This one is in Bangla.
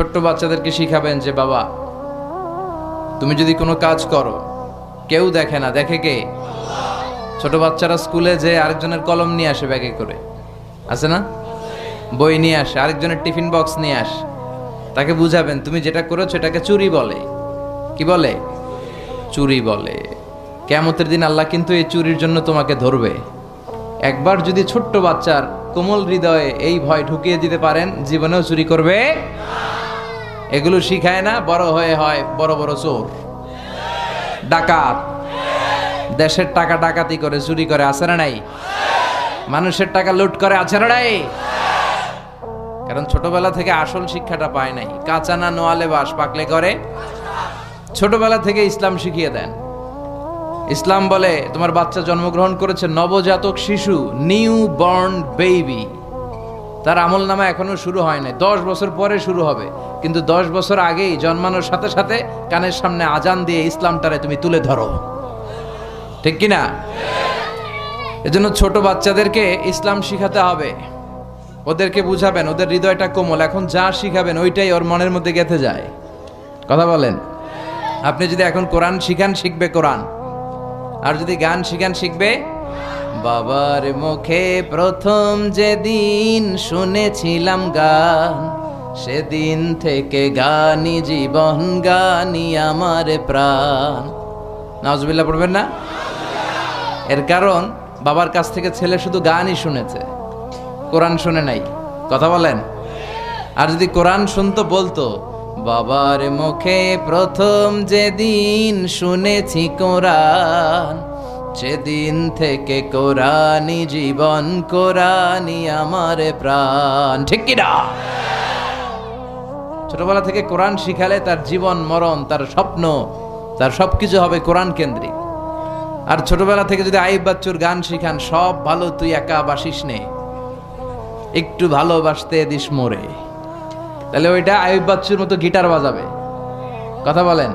ছোট্ট বাচ্চাদেরকে শিখাবেন যে বাবা, তুমি যদি কোনো কাজ করো কেউ দেখে না, দেখে কে? ছোট বাচ্চারা স্কুলে যে আরেকজনের কলম নিয়ে আসে ব্যাগে করে, আছে না? বই নিয়ে আসে, আরেকজনের টিফিন বক্স নিয়ে আসে। তাকে বুঝাবেন তুমি যেটা করেছো এটাকে চুরি বলে। কি বলে? চুরি বলে। কিয়ামতের দিন আল্লাহ কিন্তু এই চুরির জন্য তোমাকে ধরবে। একবার যদি ছোট্ট বাচ্চার কোমল হৃদয়ে এই ভয় ঢুকিয়ে দিতে পারেন, জীবনেও চুরি করবে। এগুলো শিখায় না, বড় হয়ে হয় বড় বড় চোর, ডাকাত। দেশের টাকা ডাকাতি করে, চুরি করে, আছে না নাই? মানুষের টাকা লুট করে, আছে না নাই? কারণ ছোটবেলা থেকে আসল শিক্ষাটা পায় নাই। কাঁচা না নোয়ালে বাস, পাকলে করে। ছোটবেলা থেকে ইসলাম শিখিয়ে দেন। ইসলাম বলে তোমার বাচ্চা জন্মগ্রহণ করেছে, নবজাতক শিশু, নিউ বর্ন বেবি, তার আমল নামা এখনো শুরু হয় নাই, 10 বছর পরে শুরু হবে। কিন্তু 10 বছর আগেই জন্মানোর সাথে সাথে কানের সামনে আজান দিয়ে ইসলামটারে তুমি তুলে ধরো, ঠিক কিনা? এজন্য ছোট বাচ্চাদেরকে ইসলাম শিখাতে হবে। ওদেরকে বুঝাবেন, ওদের হৃদয়টা কোমল, এখন যা শিখাবেন ওইটাই ওর মনের মধ্যে গেঁথে যায়। কথা বলেন। আপনি যদি এখন কোরআন শিখান, শিখবে কোরআন। আর যদি গান শিখান, শিখবে। বাবার মুখে প্রথম যেদিন শুনেছিলাম গান, সেদিন থেকে গানি জীবন, গানি আমার প্রাণ। নাউজুবিল্লাহ পড়বেন না? এর কারণ বাবার কাছ থেকে ছেলে শুধু গানই শুনেছে, কোরআন শুনে নাই। কথা বলেন। আর যদি কোরআন শুনতো, বলতো বাবার মুখে প্রথম যেদিন শুনেছি কোরআন, সেদিন থেকে কোরআনই জীবন, কোরআনই আমার প্রাণ। ঠিক কি না? ছোটবেলা থেকে কোরআন শিখালে তার জীবন মরণ, তার স্বপ্ন, তার সবকিছু হবে কোরআন কেন্দ্রিক। আর ছোটবেলা থেকে যদি আইয়ুব বাচ্চুর গান শিখান, সব ভালো তুই একা বাসিস নে, একটু ভালোবাসতে দিস মোরে, তাহলে ওইটা আইয়ুব বাচ্চুর মতো গিটার বাজাবে। কথা বলেন।